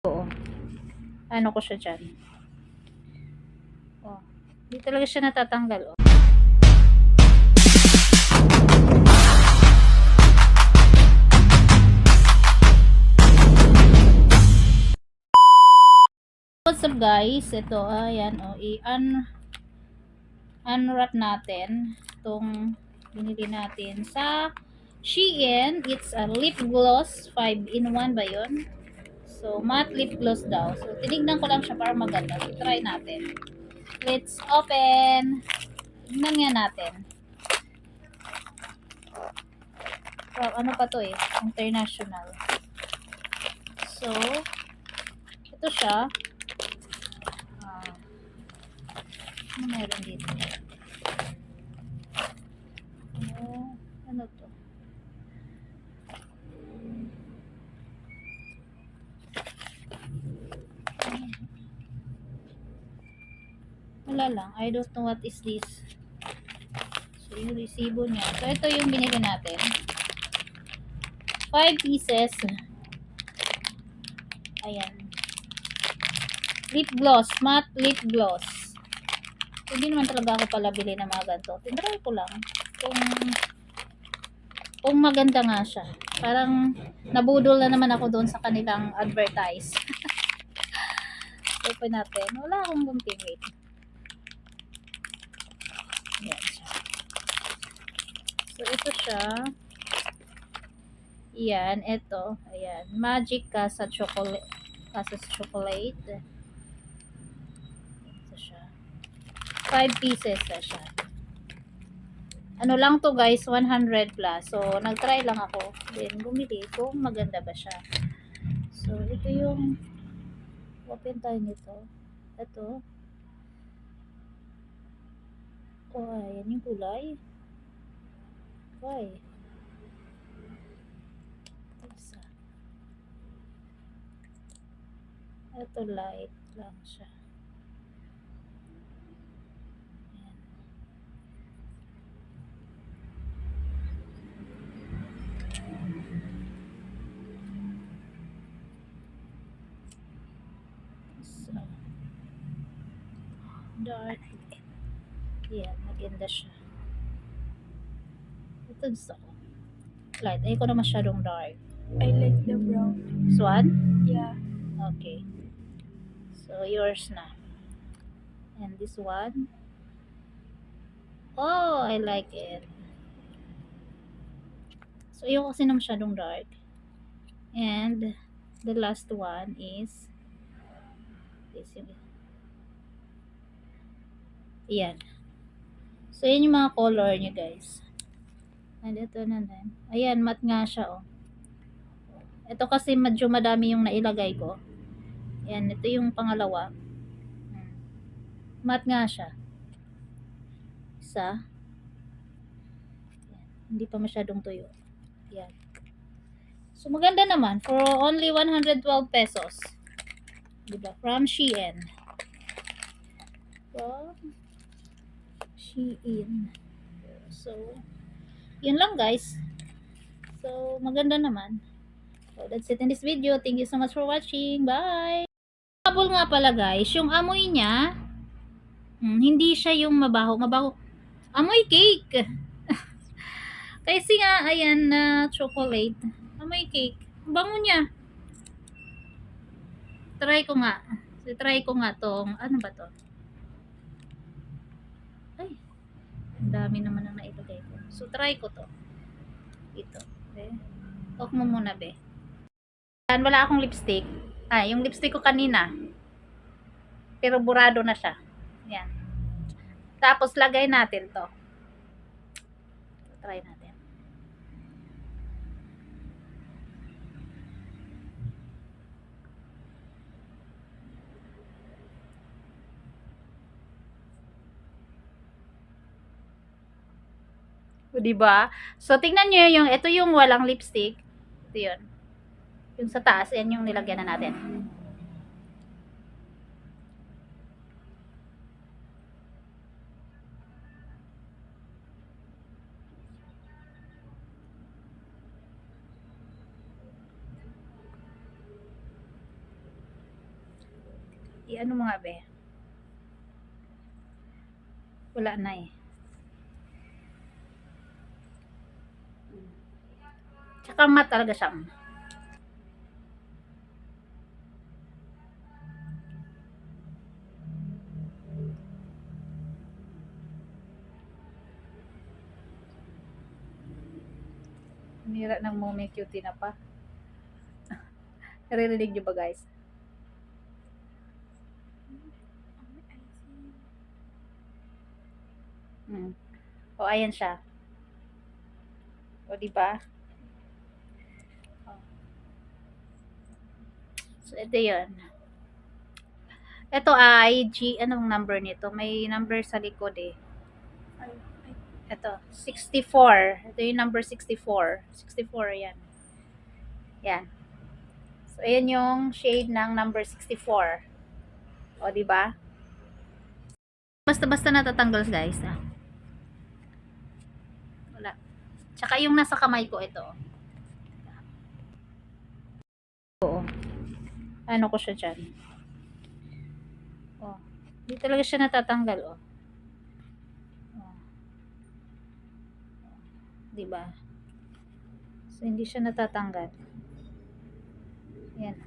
Oo. Ano ko siya dyan. Oh. Hindi talaga siya natatanggal. Oh. What's up guys? Ito, ayan. Oh, unwrap natin itong binili natin sa Shein. It's a lip gloss. 5-in-1 ba yun? So, matte lip gloss daw. So, tinignan ko lang siya para maganda. So, try natin. Let's open. Tignan nga natin. So, ano pa to eh? International. So, ito siya. Ano meron dito? Ano to? Wala lang. I don't know what is this. So, yung resibo niya. So, ito yung binili natin. 5 pieces. Ayan. Lip gloss. Matte lip gloss. Hindi naman talaga ako pala bili ng mga ganito. Tinry ko lang. Kung maganda nga siya. Parang nabudol na naman ako doon sa kanilang advertise. Open natin. Wala akong gunting. Wait. Ayan siya. So, ito siya. Yan, ito. Ayan. Magic Casa Chocolate. Casa Chocolate. Ito siya. 5 pieces na siya. Ano lang to guys, 100 plus. So, nag-try lang ako. Then, bumili kung maganda ba siya. So, ito yung open tayo nito. Ito. Oh, ayan yung kulay. Why? Ito light lang siya. Ayan. So, dark. Ayan, maganda siya. Ito gusto ko. Light. Ayoko na masyadong dark. I like the brown. This one? Yeah. Okay. So, yours na. And this one? Oh, I like it. So, ayoko kasi na masyadong dark. And, the last one is this yung ayan. So, yan yung mga color niya, guys. And ito na din. Ayan, matte nga siya, oh. Ito kasi medyo madami yung nailagay ko. Ayan, ito yung pangalawa. Matte nga siya. Isa. Ayan, hindi pa masyadong tuyo. Ayan. So, maganda naman. For only 112 pesos. Diba? From Shein. From Shein. So, yun lang guys. So, maganda naman. So, that's it in this video. Thank you so much for watching. Bye! Bubble nga pala guys, yung amoy niya, hindi siya yung mabaho. Mabaho. Amoy cake! Kasi nga, ayan na chocolate. Amoy cake. Bango niya. Try ko nga. So, try ko nga tong, ano ba to? Ay, ang dami naman ang nailagay ko. So, try ko to. Ito. Okay. Talk mo muna, be. Wala akong lipstick. Yung lipstick ko kanina. Pero burado na siya. Yan. Tapos, lagay natin to. Try natin. O, diba? So, tingnan nyo yung, ito yung walang lipstick. Ito yun. Yung sa taas, yan yung nilagyan na natin. I-ano mo nga, be. Wala na eh. Tsaka matte talaga siya. Nira ng moment cutie na pa. Naririnig niyo ba, guys? O, ayan siya. O, diba? So, ito yun. Ito ay anong number nito? May number sa likod eh. Ito, 64. Ito yung number 64. 64, yan. Yan. So, ayan yung shade ng number 64. O, diba? Basta-basta natatanggal, guys. Wala. Tsaka yung nasa kamay ko, ito. Oo. Ano ko siya dyan. O. Hindi talaga siya natatanggal, o. Diba? So, hindi siya natatanggal. Yan.